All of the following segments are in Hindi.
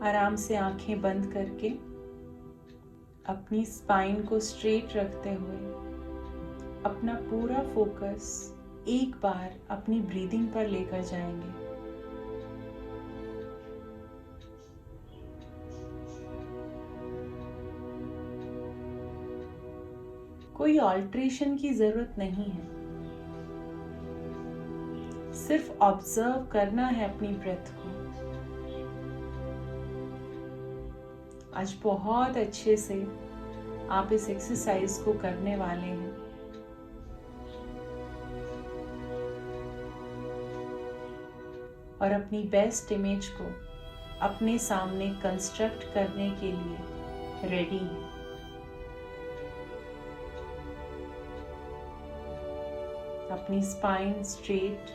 आराम से आंखें बंद करके अपनी स्पाइन को स्ट्रेट रखते हुए अपना पूरा फोकस एक बार अपनी ब्रीदिंग पर लेकर जाएंगे। कोई ऑल्ट्रेशन की जरूरत नहीं है, सिर्फ ऑब्जर्व करना है अपनी ब्रेथ को। आज बहुत अच्छे से आप इस एक्सरसाइज को करने वाले हैं। और अपनी बेस्ट इमेज को अपने सामने कंस्ट्रक्ट करने के लिए रेडी हैं। अपनी स्पाइन स्ट्रेट,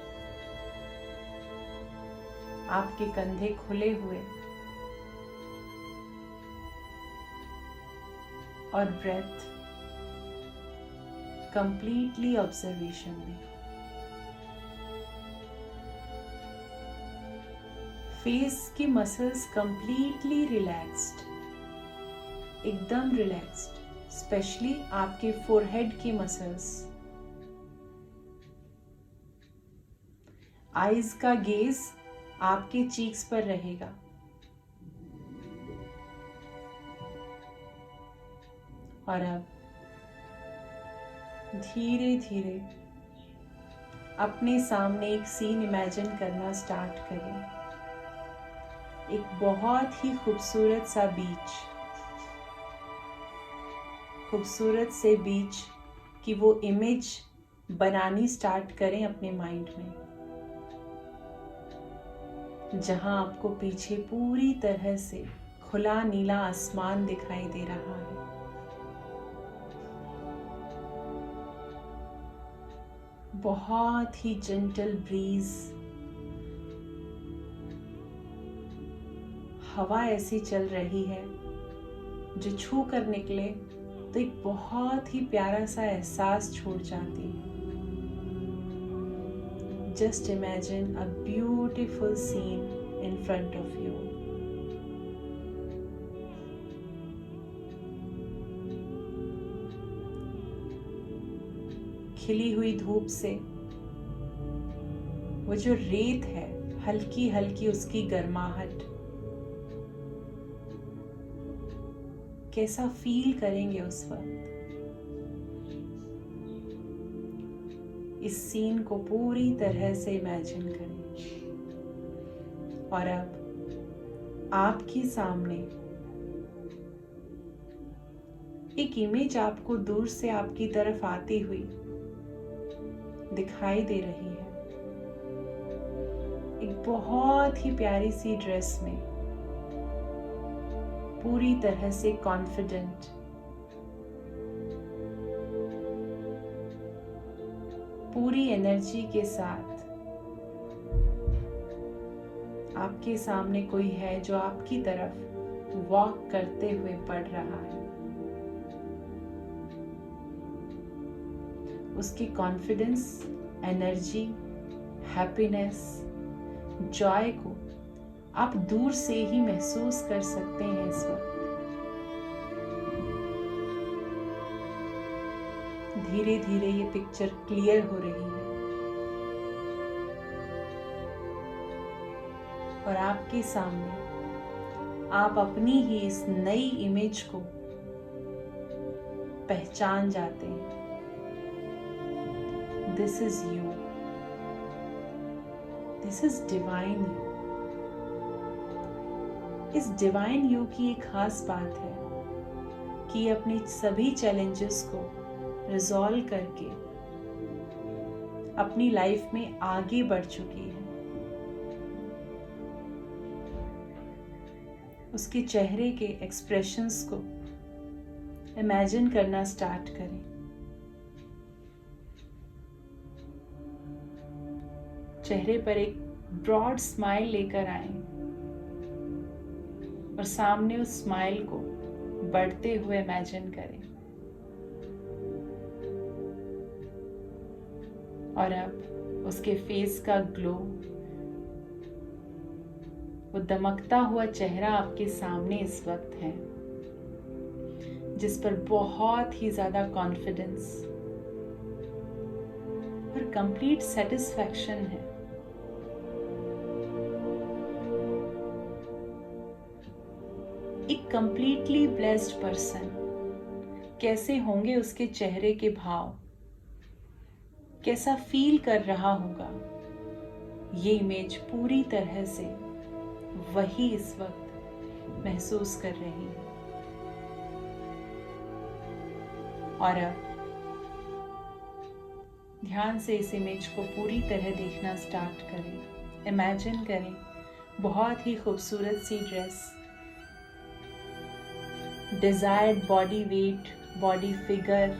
आपके कंधे खुले हुए और ब्रेथ कंप्लीटली ऑब्जर्वेशन में। फेस की मसल्स कंप्लीटली रिलैक्स्ड, एकदम रिलैक्स्ड, स्पेशली आपके फोरहेड की मसल्स। आईज का गेज आपके चीक्स पर रहेगा। और अब धीरे धीरे अपने सामने एक सीन इमेजिन करना स्टार्ट करें। एक बहुत ही खूबसूरत सा बीच, खूबसूरत से बीच की वो इमेज बनानी स्टार्ट करें अपने माइंड में, जहां आपको पीछे पूरी तरह से खुला नीला आसमान दिखाई दे रहा है। बहुत ही जेंटल ब्रीज, हवा ऐसी चल रही है जो छू कर निकले तो एक बहुत ही प्यारा सा एहसास छोड़ जाती है। Just imagine a beautiful scene in front of you. खिली हुई धूप से वो जो रेत है, हल्की हल्की उसकी गर्माहट, कैसा फील करेंगे उस वक्त। इस सीन को पूरी तरह से इमेजिन करें। और अब आपके सामने एक इमेज आपको दूर से आपकी तरफ आती हुई दिखाई दे रही है। एक बहुत ही प्यारी सी ड्रेस में, पूरी तरह से कॉन्फिडेंट, पूरी एनर्जी के साथ आपके सामने कोई है जो आपकी तरफ वॉक करते हुए बढ़ रहा है। उसकी कॉन्फिडेंस, एनर्जी, हैप्पीनेस, जॉय को आप दूर से ही महसूस कर सकते हैं इस वक्त। धीरे धीरे ये पिक्चर क्लियर हो रही है और आपके सामने आप अपनी ही इस नई इमेज को पहचान जाते हैं। This is you, this is divine you. इस डिवाइन यू की एक खास बात है कि अपने सभी चैलेंजेस को रिजॉल्व करके अपनी लाइफ में आगे बढ़ चुकी है। उसके चेहरे के एक्सप्रेशंस को इमेजिन करना स्टार्ट करें। चेहरे पर एक ब्रॉड स्माइल लेकर आए और सामने उस स्माइल को बढ़ते हुए इमेजिन करें। और अब उसके फेस का ग्लो वो दमकता हुआ चेहरा आपके सामने इस वक्त है, जिस पर बहुत ही ज्यादा कॉन्फिडेंस और कंप्लीट सेटिस्फैक्शन है। एक कंप्लीटली ब्लेस्ड पर्सन, कैसे होंगे उसके चेहरे के भाव, कैसा फील कर रहा होगा, ये इमेज पूरी तरह से वही इस वक्त महसूस कर रही है। और अब ध्यान से इस इमेज को पूरी तरह देखना स्टार्ट करें। इमेजिन करें बहुत ही खूबसूरत सी dress, desired body weight, body figure,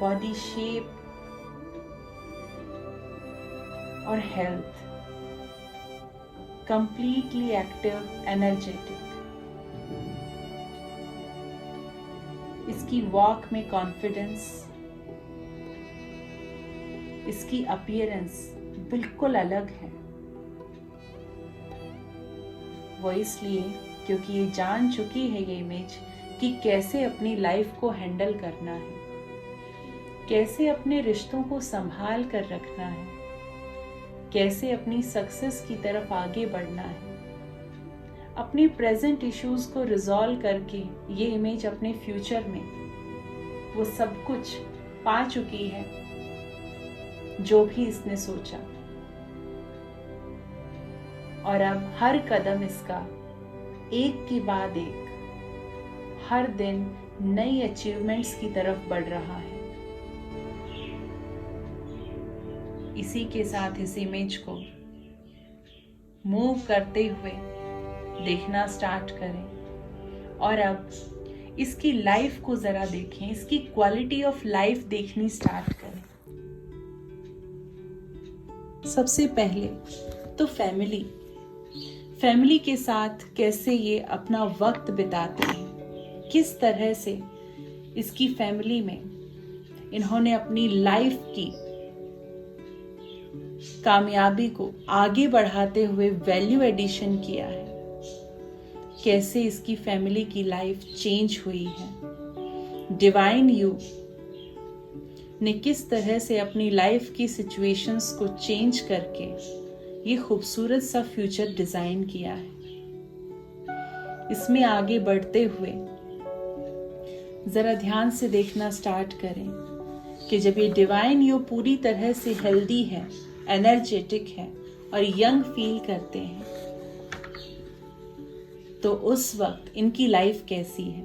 body shape और हेल्थ, कंप्लीटली एक्टिव, एनर्जेटिक। इसकी वॉक में कॉन्फिडेंस, इसकी अपीयरेंस बिल्कुल अलग है। वो इसलिए क्योंकि ये जान चुकी है ये इमेज कि कैसे अपनी लाइफ को हैंडल करना है, कैसे अपने रिश्तों को संभाल कर रखना है, कैसे अपनी सक्सेस की तरफ आगे बढ़ना है। अपनी प्रेजेंट इश्यूज को रिजॉल्व करके ये इमेज अपने फ्यूचर में वो सब कुछ पा चुकी है जो भी इसने सोचा। और अब हर कदम इसका एक के बाद एक हर दिन नई अचीवमेंट्स की तरफ बढ़ रहा है। इसी के साथ इस इमेज को मूव करते हुए देखना स्टार्ट करें। और अब इसकी लाइफ को जरा देखें, इसकी क्वालिटी ऑफ लाइफ देखनी स्टार्ट करें। सबसे पहले तो फैमिली के साथ कैसे ये अपना वक्त बिताते हैं, किस तरह से इसकी फैमिली में इन्होंने अपनी लाइफ की कामयाबी को आगे बढ़ाते हुए वैल्यू एडिशन किया है, कैसे इसकी फैमिली की लाइफ चेंज हुई है। डिवाइन यू ने किस तरह से अपनी लाइफ की सिचुएशंस को चेंज करके ये खूबसूरत सा फ्यूचर डिजाइन किया है। इसमें आगे बढ़ते हुए जरा ध्यान से देखना स्टार्ट करें कि जब ये डिवाइन यू पूरी तरह से हेल्दी है, एनर्जेटिक है और यंग फील करते हैं, तो उस वक्त इनकी लाइफ कैसी है।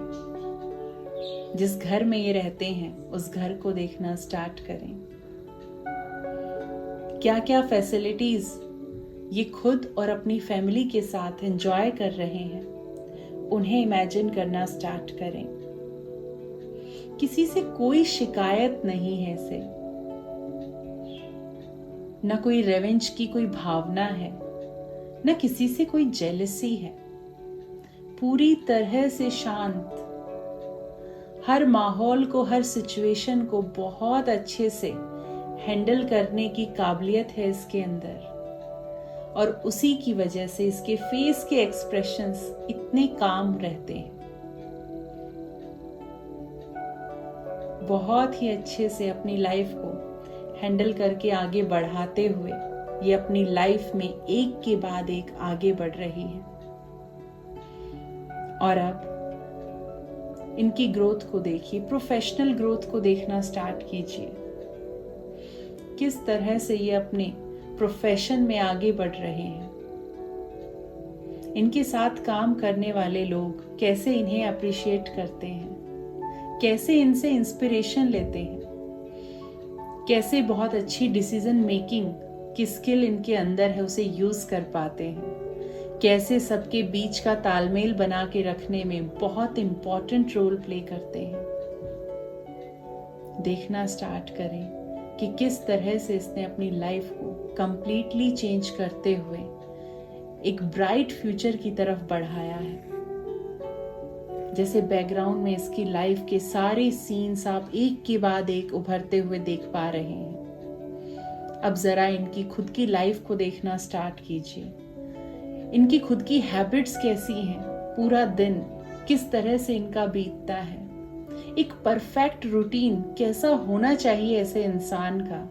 जिस घर में ये रहते हैं उस घर को देखना स्टार्ट करें। क्या क्या फैसिलिटीज ये खुद और अपनी फैमिली के साथ एंजॉय कर रहे हैं, उन्हें इमेजिन करना स्टार्ट करें। किसी से कोई शिकायत नहीं है इसे, न कोई रेवेंज की कोई भावना है, न किसी से कोई जेलसी है। पूरी तरह से शांत, हर माहौल को, हर सिचुएशन को बहुत अच्छे से हैंडल करने की काबिलियत है इसके अंदर। और उसी की वजह से इसके फेस के एक्सप्रेशंस इतने काम रहते हैं। बहुत ही अच्छे से अपनी लाइफ को हैंडल करके आगे बढ़ाते हुए ये अपनी लाइफ में एक के बाद एक आगे बढ़ रही है। और अब इनकी ग्रोथ को देखिए, प्रोफेशनल ग्रोथ को देखना स्टार्ट कीजिए। किस तरह से ये अपने प्रोफेशन में आगे बढ़ रहे हैं। इनके साथ काम करने वाले लोग कैसे इन्हें अप्रिशिएट करते हैं, कैसे इनसे इंस्पिरेशन लेते हैं, कैसे बहुत अच्छी डिसीजन मेकिंग की स्किल इनके अंदर है उसे यूज कर पाते हैं, कैसे सबके बीच का तालमेल बना के रखने में बहुत इंपॉर्टेंट रोल प्ले करते हैं। देखना स्टार्ट करें कि किस तरह से इसने अपनी लाइफ को कंप्लीटली चेंज करते हुए एक ब्राइट फ्यूचर की तरफ बढ़ाया है। जैसे बैकग्राउंड में इसकी लाइफ के सारे सीन्स आप एक के बाद एक उभरते हुए देख पा रहे हैं। अब जरा इनकी खुद की लाइफ को देखना स्टार्ट कीजिए। इनकी खुद की हैबिट्स कैसी हैं, पूरा दिन किस तरह से इनका बीतता है, एक परफेक्ट रूटीन कैसा होना चाहिए ऐसे इंसान का,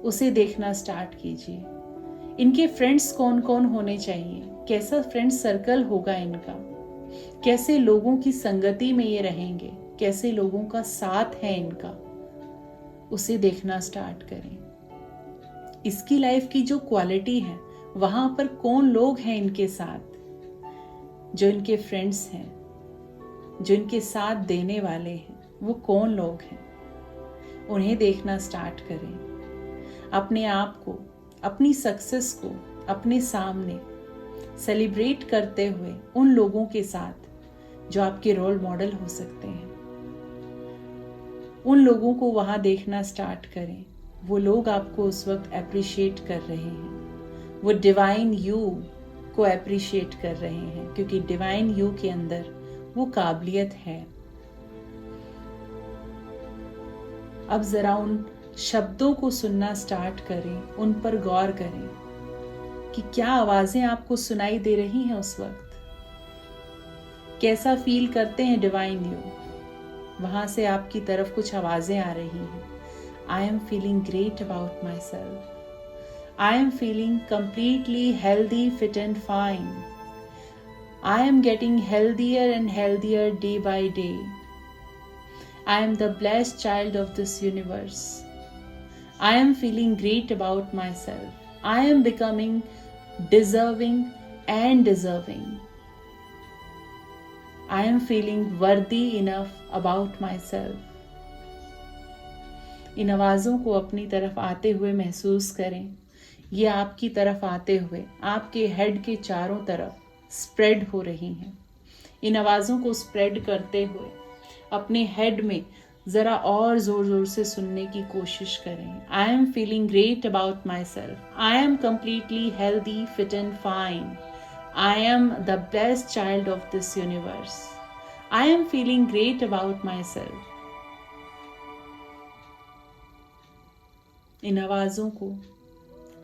उसे देखना स्टार्ट कीजिए। इनके फ्रेंड्स कौन कौन होने चाहिए, कैसा फ्रेंड सर्कल होगा इनका, कैसे लोगों की संगति में ये रहेंगे, कैसे लोगों का साथ है इनका, उसे देखना स्टार्ट करें। इसकी लाइफ की जो क्वालिटी है, वहां पर कौन लोग हैं इनके साथ, जो इनके फ्रेंड्स हैं, जो इनके साथ देने वाले हैं, वो कौन लोग हैं, उन्हें देखना स्टार्ट करें। अपने आप को, अपनी सक्सेस को अपने सामने सेलिब्रेट करते हुए उन लोगों के साथ जो आपके रोल मॉडल हो सकते हैं, उन लोगों को वहां देखना स्टार्ट करें। वो लोग आपको उस वक्त अप्रिशिएट कर रहे हैं, वो डिवाइन यू को अप्रिशिएट कर रहे हैं, क्योंकि डिवाइन यू के अंदर वो काबिलियत है। अब जरा उन शब्दों को सुनना स्टार्ट करें, उन पर गौर करें कि क्या आवाजें आपको सुनाई दे रही हैं उस वक्त, कैसा फील करते हैं डिवाइन यू। वहां से आपकी तरफ कुछ आवाजें आ रही हैं। I am feeling great about my self, I am feeling completely healthy, fit and fine, I am getting healthier and healthier day by day, I am the blessed child of this universe. I am feeling great about myself. I am becoming deserving and deserving. I am feeling worthy enough about myself. इन आवाज़ों को अपनी तरफ आते हुए महसूस करें। ये आपकी तरफ आते हुए आपके हेड के चारों तरफ स्प्रेड हो रही हैं। इन आवाज़ों को स्प्रेड करते हुए अपने हेड में जरा और जोर जोर से सुनने की कोशिश करें। I am feeling great about my self, I am completely healthy, fit and fine, I am the best child of this universe, I am feeling great about my self. इन आवाजों को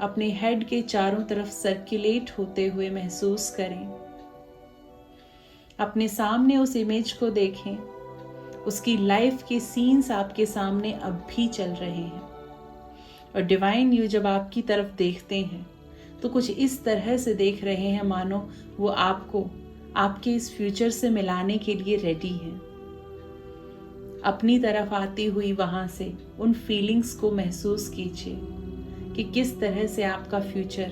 अपने हेड के चारों तरफ सर्कुलेट होते हुए महसूस करें। अपने सामने उस इमेज को देखें, उसकी लाइफ के सीन्स आपके सामने अब भी चल रहे हैं। और डिवाइन यू जब आपकी तरफ देखते हैं तो कुछ इस तरह से देख रहे हैं मानो वो आपको आपके इस फ्यूचर से मिलाने के लिए रेडी है। अपनी तरफ आती हुई वहां से उन फीलिंग्स को महसूस कीजिए कि किस तरह से आपका फ्यूचर,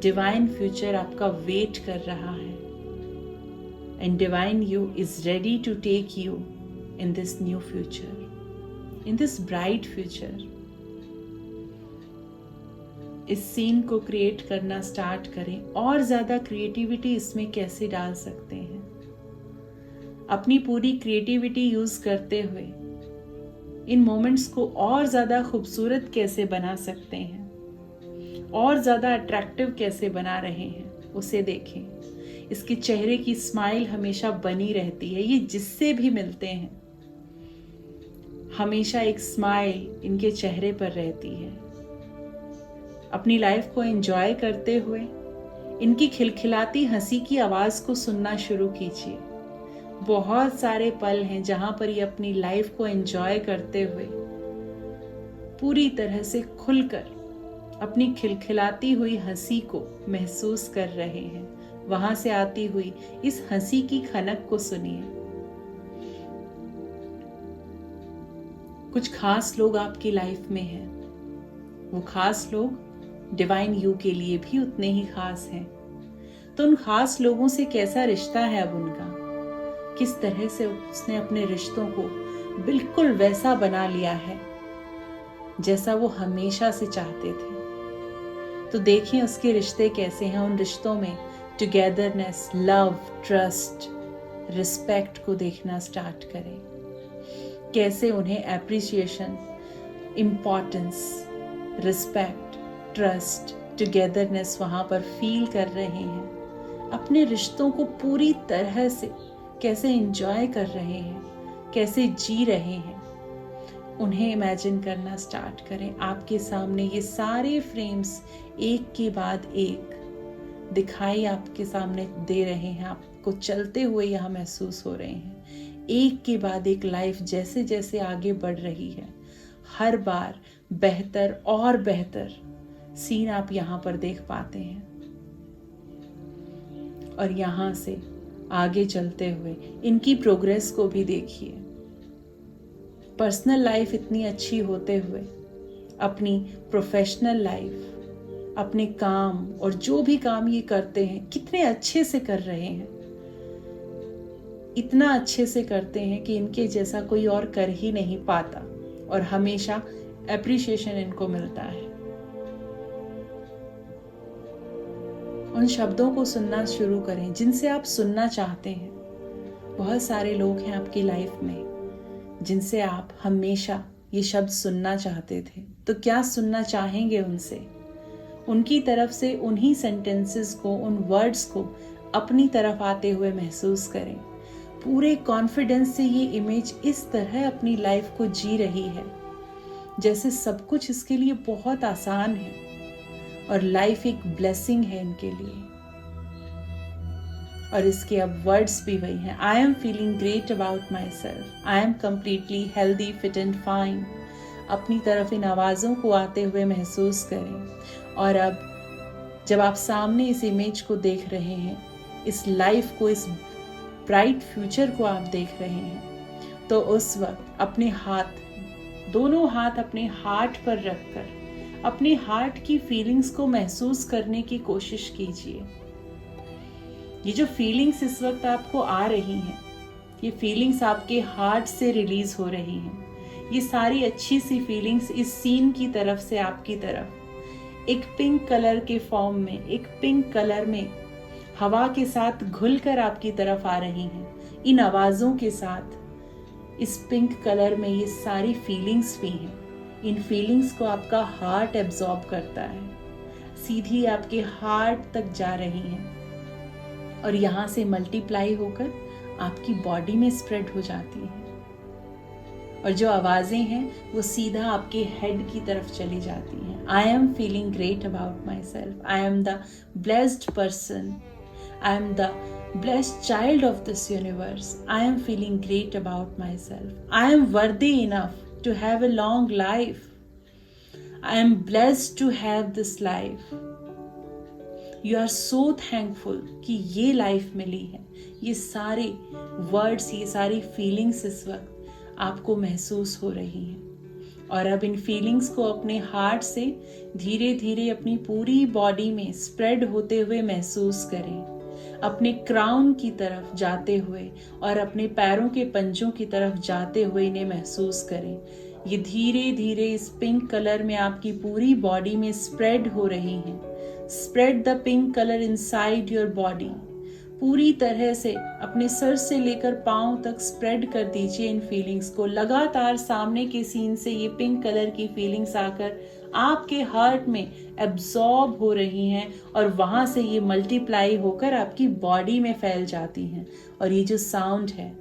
डिवाइन फ्यूचर आपका वेट कर रहा है। And divine you is ready to take you in this new future, in this bright future. इस सीन को क्रिएट करना स्टार्ट करें और ज्यादा क्रिएटिविटी इसमें कैसे डाल सकते हैं, अपनी पूरी क्रिएटिविटी यूज करते हुए इन मोमेंट्स को और ज्यादा खूबसूरत कैसे बना सकते हैं, और ज्यादा अट्रैक्टिव कैसे बना रहे हैं, उसे देखें। इसके चेहरे की स्माइल हमेशा बनी रहती है। ये जिससे भी मिलते हैं हमेशा एक स्माइल इनके चेहरे पर रहती है। अपनी लाइफ को एंजॉय करते हुए इनकी खिलखिलाती हंसी की आवाज को सुनना शुरू कीजिए। बहुत सारे पल हैं जहां पर ये अपनी लाइफ को एंजॉय करते हुए पूरी तरह से खुलकर अपनी खिलखिलाती हुई हंसी को महसूस कर रहे हैं। वहां से आती हुई इस हंसी की खनक को सुनिए। कुछ खास लोग आपकी लाइफ में हैं, वो खास लोग डिवाइन यू के लिए भी उतने ही खास हैं। तो उन खास लोगों से कैसा रिश्ता है अब उनका, किस तरह से उसने अपने रिश्तों को बिल्कुल वैसा बना लिया है जैसा वो हमेशा से चाहते थे। तो देखें उसके रिश्ते कैसे हैं। उन रिश्तों में टुगेदरनेस, लव, ट्रस्ट, रिस्पेक्ट को देखना स्टार्ट करें। कैसे उन्हें appreciation, importance, respect, trust, togetherness वहाँ पर फील कर रहे हैं। अपने रिश्तों को पूरी तरह से कैसे एंजॉय कर रहे हैं, कैसे जी रहे हैं, उन्हें इमेजिन करना स्टार्ट करें। आपके सामने ये सारे फ्रेम्स एक के बाद एक दिखाई आपके सामने दे रहे हैं, आपको चलते हुए यहाँ महसूस हो रहे हैं। एक के बाद एक लाइफ जैसे जैसे आगे बढ़ रही है, हर बार बेहतर और बेहतर सीन आप यहाँ पर देख पाते हैं। और यहाँ से आगे चलते हुए इनकी प्रोग्रेस को भी देखिए। पर्सनल लाइफ इतनी अच्छी होते हुए अपनी प्रोफेशनल लाइफ, अपने काम और जो भी काम ये करते हैं कितने अच्छे से कर रहे हैं। इतना अच्छे से करते हैं कि इनके जैसा कोई और कर ही नहीं पाता और हमेशा एप्रिशिएशन इनको मिलता है। उन शब्दों को सुनना शुरू करें जिनसे आप सुनना चाहते हैं। बहुत सारे लोग हैं आपकी लाइफ में जिनसे आप हमेशा ये शब्द सुनना चाहते थे, तो क्या सुनना चाहेंगे उनसे? उनकी तरफ से उन्हीं सेंटेंसेस को, उन वर्ड्स को अपनी तरफ आते हुए महसूस करें। पूरे कॉन्फिडेंस से ये इमेज इस तरह अपनी लाइफ को जी रही है जैसे सब कुछ इसके लिए बहुत आसान है और लाइफ एक ब्लेसिंग है इनके लिए। और इसके अब वर्ड्स भी वही हैं। I am feeling great about my self, I am completely healthy, fit and fine. अपनी तरफ इन आवाज़ों को आते हुए महसूस करें। और अब जब आप सामने इस इमेज को देख रहे हैं, इस लाइफ को, इस ब्राइट फ्यूचर को आप देख रहे हैं, तो उस वक्त अपने हाथ, दोनों हाथ अपने हार्ट पर रखकर अपने हार्ट की फीलिंग्स को महसूस करने की कोशिश कीजिए। ये जो फीलिंग्स इस वक्त आपको आ रही हैं, ये फीलिंग्स आपके हार्ट से रिलीज हो रही हैं। ये सारी अच्छी सी फीलिंग्स इस सीन की तरफ से आपकी तरफ एक पिंक कलर के फॉर्म में, एक पिंक कलर में हवा के साथ घुलकर आपकी तरफ आ रही हैं। इन आवाज़ों के साथ इस पिंक कलर में ये सारी फीलिंग्स भी हैं। इन फीलिंग्स को आपका हार्ट एब्जॉर्ब करता है, सीधी आपके हार्ट तक जा रही हैं और यहाँ से मल्टीप्लाई होकर आपकी बॉडी में स्प्रेड हो जाती है। और जो आवाज़ें हैं वो सीधा आपके हेड की तरफ चली जाती हैं। I am feeling great about my self, I am the blessed person, I am the blessed child of this universe. I am feeling great about myself. I am worthy enough to have a long life. I am blessed to have this life. You are so thankful कि ये लाइफ मिली है। ये सारे वर्ड्स, ये सारी फीलिंग्स इस वक्त आपको महसूस हो रही हैं। और अब इन फीलिंग्स को अपने हार्ट से धीरे धीरे अपनी पूरी बॉडी में स्प्रेड होते हुए महसूस करें। अपने क्राउन की तरफ जाते हुए और अपने पैरों के पंजों की तरफ जाते हुए इन्हें महसूस करें। ये धीरे धीरे इस पिंक कलर में आपकी पूरी बॉडी में स्प्रेड हो रही हैं। Spread the pink colour inside your body. पूरी तरह से अपने सर से लेकर पांव तक स्प्रेड कर दीजिए इन फीलिंग्स को। लगातार सामने के सीन से ये पिंक कलर की फीलिंग्स आकर आपके हार्ट में एब्जॉर्ब हो रही हैं और वहां से ये मल्टीप्लाई होकर आपकी बॉडी में फैल जाती हैं। और ये जो साउंड है,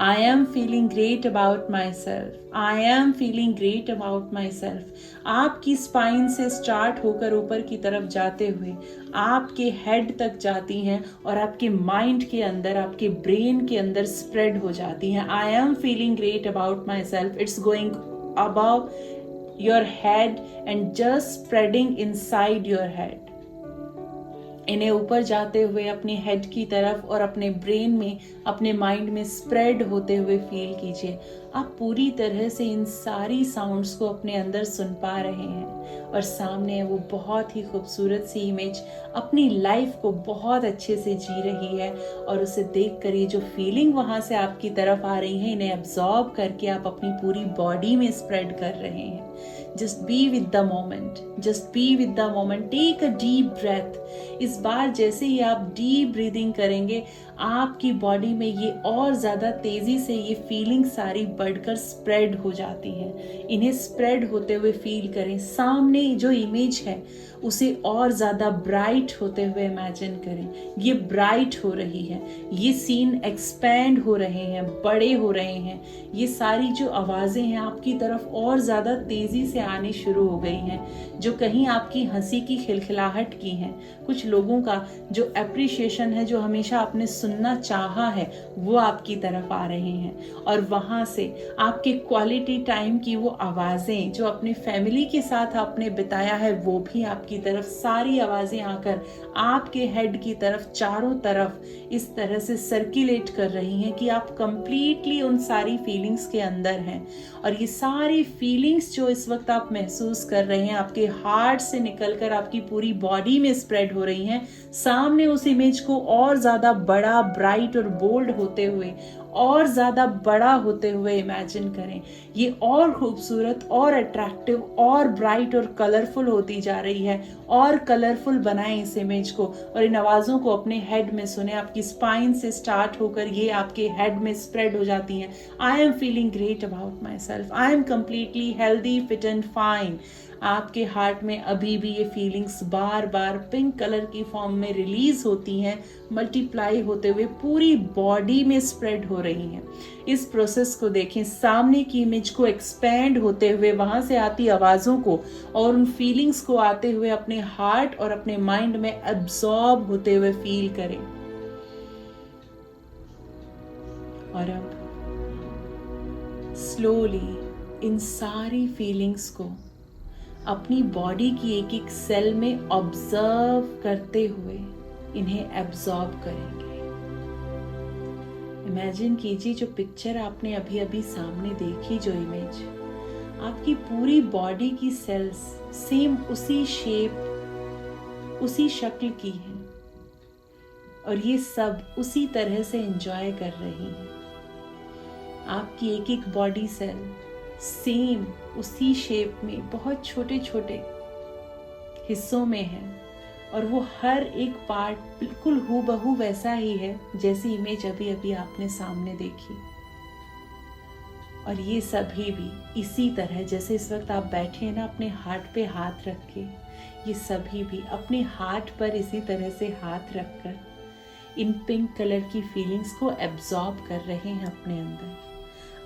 आई am feeling great about my self, I am feeling great about my self, आपकी स्पाइन से स्टार्ट होकर ऊपर की तरफ जाते हुए आपके हेड तक जाती हैं और आपके माइंड के अंदर, आपके ब्रेन के अंदर स्प्रेड हो जाती हैं। I am feeling great about my self, it's going about your head and just spreading inside your head. इन्हें ऊपर जाते हुए अपने हेड की तरफ और अपने ब्रेन में, अपने माइंड में स्प्रेड होते हुए फील कीजिए। आप पूरी तरह से इन सारी साउंड्स को अपने अंदर सुन पा रहे हैं और सामने वो बहुत ही खूबसूरत सी इमेज अपनी लाइफ को बहुत अच्छे से जी रही है। और उसे देख कर ये जो फीलिंग वहाँ से आपकी तरफ आ रही है, इन्हें एब्जॉर्ब करके आप अपनी पूरी बॉडी में स्प्रेड कर रहे हैं। Just be with the moment. Just be with the moment. Take a deep breath. इस बार जैसे ही आप डीप ब्रीदिंग करेंगे, आपकी बॉडी में ये और ज़्यादा तेज़ी से ये फीलिंग सारी बढ़कर स्प्रेड हो जाती है। इन्हें स्प्रेड होते हुए फील करें। सामने जो इमेज है उसे और ज़्यादा ब्राइट होते हुए इमेजिन करें। ये ब्राइट हो रही है, ये सीन एक्सपैंड हो रहे हैं, बड़े हो रहे हैं। ये सारी जो आवाज़ें हैं आपकी तरफ और ज़्यादा तेज़ी से आनी शुरू हो गई हैं, जो कहीं आपकी हंसी की खिलखिलाहट की हैं। कुछ लोगों का जो अप्रिशिएशन है, जो हमेशा आपने सुनना चाहा है, वो आपकी तरफ आ रहे हैं। और वहाँ से आपके क्वालिटी टाइम की वो आवाज़ें जो अपने फैमिली के साथ आपने बिताया है, वो भी आपकी तरफ सारी आवाज़ें आकर आपके हेड की तरफ चारों तरफ इस तरह से सर्कुलेट कर रही हैं कि आप कंप्लीटली उन सारी फीलिंग्स के अंदर हैं। और ये सारी फीलिंग्स जो इस वक्त आप महसूस कर रहे हैं, आपके हार्ट से निकलकर आपकी पूरी बॉडी में स्प्रेड हो रही हैं। सामने उस इमेज को और ज़्यादा बड़ा, ब्राइट और बोल्ड होते हुए, और ज़्यादा बड़ा होते हुए इमेजिन करें। ये और खूबसूरत, और अट्रैक्टिव, और ब्राइट और कलरफुल होती जा रही है। और कलरफुल बनाएं इस इमेज को, और इन आवाज़ों को अपने हेड में सुने। आपकी स्पाइन से स्टार्ट होकर ये आपके हेड में स्प्रेड हो जाती हैं। I am feeling great about my self, I am completely healthy, fit and fine. आपके हार्ट में अभी भी ये फीलिंग्स बार बार पिंक कलर की फॉर्म में रिलीज होती हैं, मल्टीप्लाई होते हुए पूरी बॉडी में स्प्रेड हो रही हैं। इस प्रोसेस को देखें, सामने की इमेज को एक्सपैंड होते हुए, वहां से आती आवाज़ों को और उन फीलिंग्स को आते हुए अपने हार्ट और अपने माइंड में एब्जॉर्ब होते हुए फील करें। और अब स्लोली इन सारी फीलिंग्स को अपनी बॉडी की एक एक सेल में ऑब्जर्व करते हुए इन्हें एब्जॉर्ब करेंगे। इमेजिन कीजिए, जो पिक्चर आपने अभी अभी सामने देखी, जो इमेज, आपकी पूरी बॉडी की सेल्स सेम उसी शेप, उसी शक्ल की है, और ये सब उसी तरह से एंजॉय कर रही हैं। आपकी एक एक बॉडी सेल सेम उसी शेप में बहुत छोटे छोटे हिस्सों में है, और वो हर एक पार्ट बिल्कुल हूबहू वैसा ही है जैसी इमेज अभी अभी आपने सामने देखी। और ये सभी भी इसी तरह, जैसे इस वक्त आप बैठे हैं ना अपने हार्ट पे हाथ रख के, ये सभी भी अपने हार्ट पर इसी तरह से हाथ रखकर इन पिंक कलर की फीलिंग्स को एब्जॉर्ब कर रहे हैं अपने अंदर।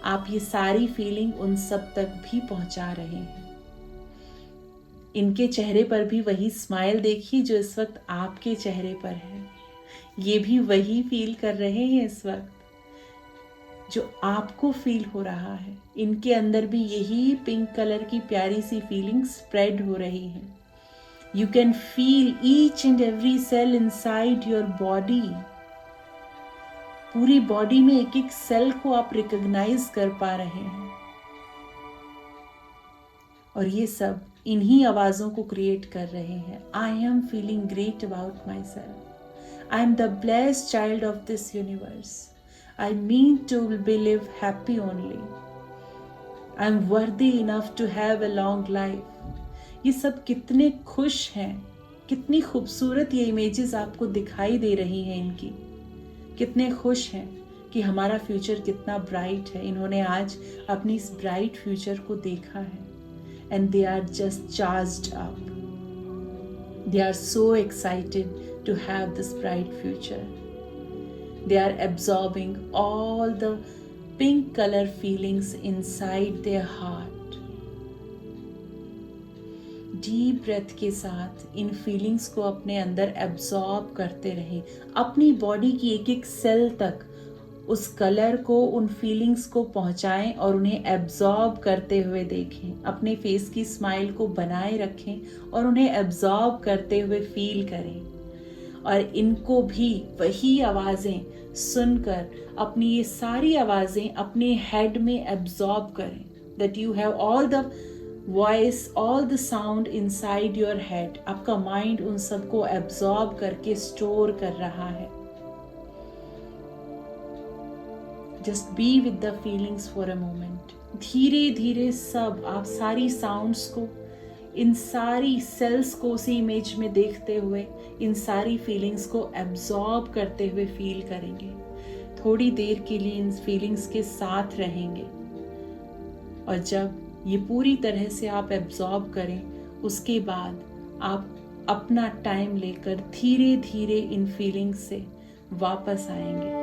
आप ये सारी फीलिंग उन सब तक भी पहुंचा रहे हैं। इनके चेहरे पर भी वही स्माइल देखिए जो इस वक्त आपके चेहरे पर है। ये भी वही फील कर रहे हैं इस वक्त जो आपको फील हो रहा है। इनके अंदर भी यही पिंक कलर की प्यारी सी फीलिंग स्प्रेड हो रही है। You can feel each and every cell inside your body. पूरी बॉडी में एक एक सेल को आप रिकॉग्नाइज कर पा रहे हैं। और ये सब इन्हीं आवाज़ों को क्रिएट कर रहे हैं। I am feeling great about my self. I am the blessed child of this universe. I mean to be live happy only. I am worthy enough to have a long life. ये सब कितने खुश हैं, कितनी खूबसूरत ये इमेजेस आपको दिखाई दे रही हैं इनकी। कितने खुश हैं कि हमारा फ्यूचर कितना ब्राइट है। इन्होंने आज अपनी इस ब्राइट फ्यूचर को देखा है, and they are just charged up. They are so excited to have this bright future. They are absorbing all the pink colour feelings inside their heart. Deep breath के साथ इन फीलिंग्स को अपने अंदर एब्जॉर्ब करते रहें। अपनी बॉडी की एक एक सेल तक उस कलर को, उन फीलिंग्स को पहुंचाएं और उन्हें एब्जॉर्ब करते हुए देखें। अपने फेस की स्माइल को बनाए रखें और उन्हें एब्जॉर्ब करते हुए फील करें। और इनको भी वही आवाज़ें सुनकर अपनी ये सारी आवाज़ें अपने हेड में एब्जॉर्ब करें। That you have all the voice, all the sound inside your head. आपका माइंड उन सबको एब्जॉर्ब करके स्टोर कर रहा है। Just be with the feelings for a moment. धीरे धीरे सब आप सारी साउंड्स को इन सारी सेल्स को उसी इमेज में देखते हुए इन सारी फीलिंग्स को एब्जॉर्ब करते हुए फील करेंगे। थोड़ी देर के लिए इन फीलिंग्स के साथ रहेंगे और जब ये पूरी तरह से आप एब्जॉर्ब करें उसके बाद आप अपना टाइम लेकर धीरे धीरे इन फीलिंग्स से वापस आएंगे।